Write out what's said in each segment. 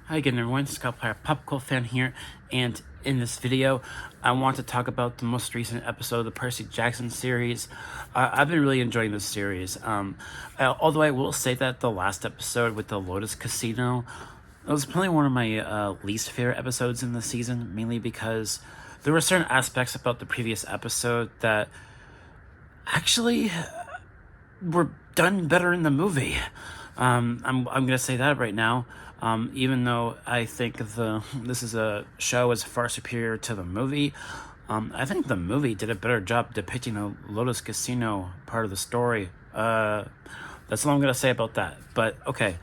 Hi again everyone, Scott Player Popcorn fan here, and in this video I want to talk about the most recent episode of the Percy Jackson series. I've been really enjoying this series, although I will say that the last episode with the Lotus Casino, it was probably one of my least favorite episodes in the season, mainly because there were certain aspects about the previous episode that actually were done better in the movie. I'm gonna say that right now. Even though I think this is a show is far superior to the movie, I think the movie did a better job depicting the Lotus Casino part of the story. That's all I'm gonna say about that. But okay,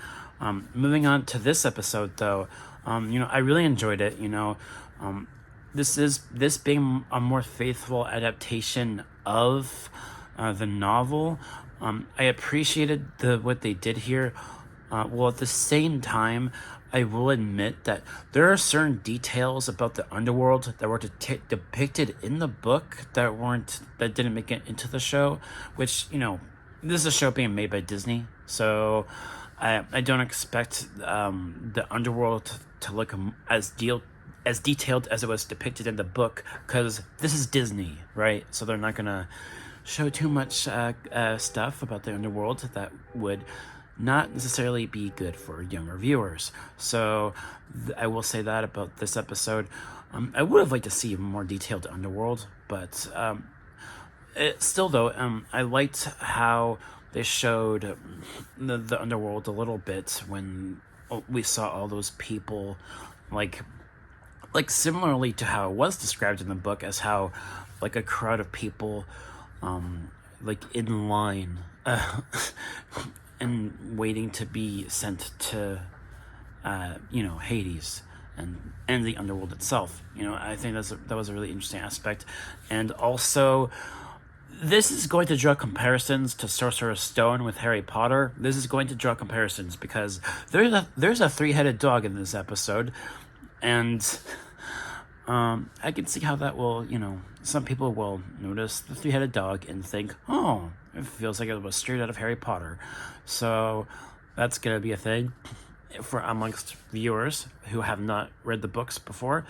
moving on to this episode though, I really enjoyed it. This being a more faithful adaptation of the novel. I appreciated what they did here. Well, at the same time, I will admit that there are certain details about the underworld that were depicted in the book that didn't make it into the show. Which this is a show being made by Disney, so I don't expect the underworld to look as detailed as it was depicted in the book, because this is Disney, right? So they're not gonna show too much stuff about the underworld that would not necessarily be good for younger viewers. So I will say that about this episode. I would have liked to see a more detailed underworld, but still though, I liked how they showed the underworld a little bit when we saw all those people, like similarly to how it was described in the book, as how like a crowd of people like in line and waiting to be sent to Hades and the underworld itself. I think that was a really interesting aspect. And also, this is going to draw comparisons to Sorcerer's Stone with Harry Potter. This is going to draw comparisons because there's a three-headed dog in this episode, and I can see how that will, some people will notice the three-headed dog and think, oh, it feels like it was straight out of Harry Potter. So that's going to be a thing for amongst viewers who have not read the books before.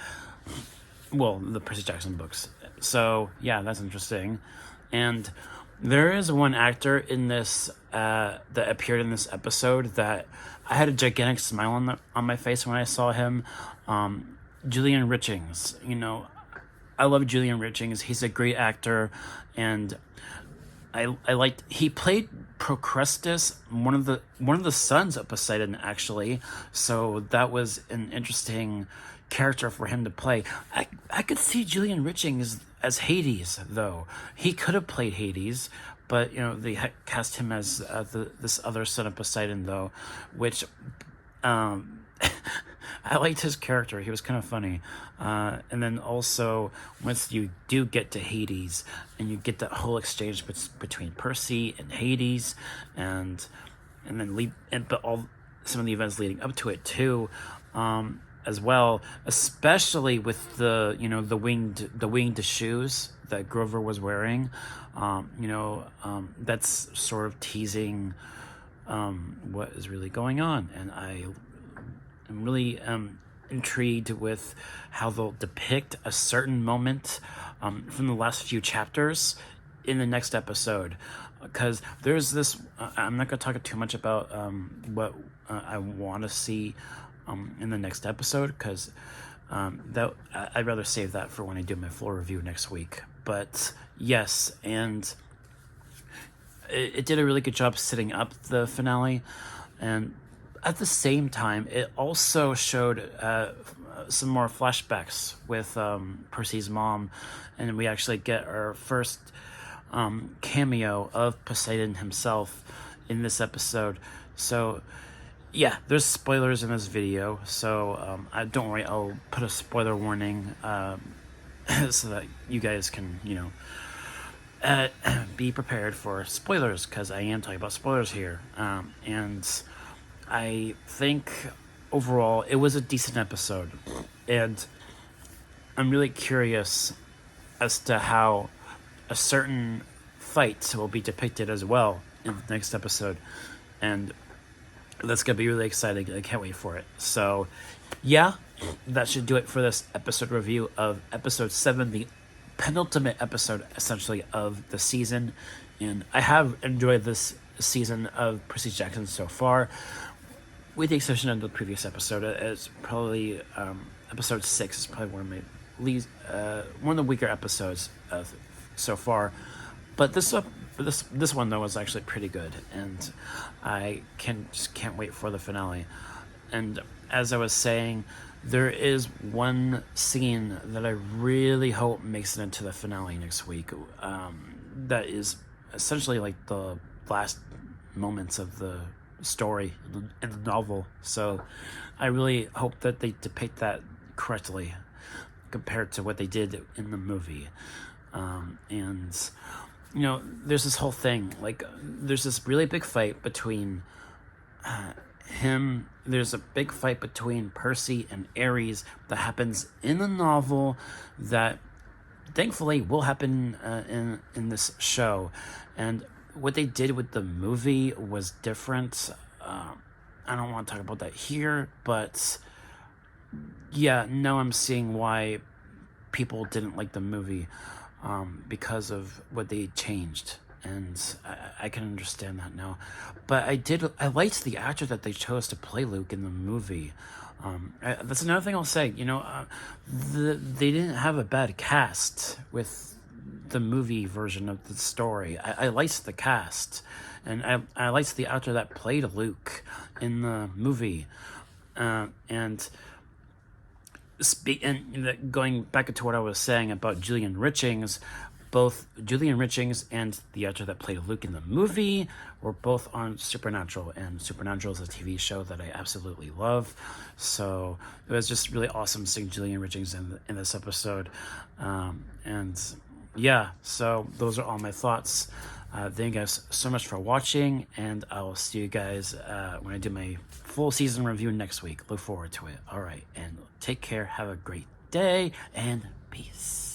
Well, the Percy Jackson books. So yeah, that's interesting. And there is one actor in this that appeared in this episode that I had a gigantic smile on my face when I saw him. Julian Richings. I love Julian Richings. He's a great actor, and I liked he played Procrustes, one of the sons of Poseidon, actually. So that was an interesting character for him to play. I could see Julian Richings as Hades, though. He could have played Hades, but they cast him as this other son of Poseidon, though, which I liked his character. He was kind of funny. And then also, once you do get to Hades, and you get that whole exchange between Percy and Hades, and then some of the events leading up to it too, as well, especially with the winged shoes that Grover was wearing. That's sort of teasing what is really going on, and I'm really intrigued with how they'll depict a certain moment from the last few chapters in the next episode, because there's this I'm not going to talk too much about what I want to see in the next episode, because that I'd rather save that for when I do my full review next week. But yes, and it did a really good job setting up the finale, and at the same time, it also showed some more flashbacks with Percy's mom, and we actually get our first cameo of Poseidon himself in this episode. So yeah, there's spoilers in this video, so don't worry, I'll put a spoiler warning so that you guys can be prepared for spoilers, because I am talking about spoilers here. And I think overall it was a decent episode, and I'm really curious as to how a certain fight will be depicted as well in the next episode, and that's gonna be really exciting. I can't wait for it. So Yeah, that should do it for this episode review of episode 7, the penultimate episode, essentially, of the season. And I have enjoyed this season of Percy Jackson so far, with the exception of the previous episode. It's probably episode 6 is probably one of the weaker episodes of so far. But this one though was actually pretty good, and I just can't wait for the finale. And as I was saying, there is one scene that I really hope makes it into the finale next week. That is essentially like the last moments of the story in the novel. So I really hope that they depict that correctly compared to what they did in the movie. And there's this whole thing, like there's this really big fight between there's a big fight between Percy and Ares that happens in the novel that thankfully will happen in this show. And what they did with the movie was different. I don't want to talk about that here, but yeah, now I'm seeing why people didn't like the movie, because of what they changed, and I can understand that now. But I liked the actor that they chose to play Luke in the movie. That's another thing I'll say. They didn't have a bad cast with the movie version of the story. I liked the cast, and I liked the actor that played Luke in the movie, and going back into what I was saying about Julian Richings, both Julian Richings and the actor that played Luke in the movie were both on Supernatural, and Supernatural is a TV show that I absolutely love. So it was just really awesome seeing Julian Richings in this episode. And yeah, so those are all my thoughts. Thank you guys so much for watching, and I'll see you guys when I do my full season review next week. Look forward to it. All right, and take care. Have a great day, and peace.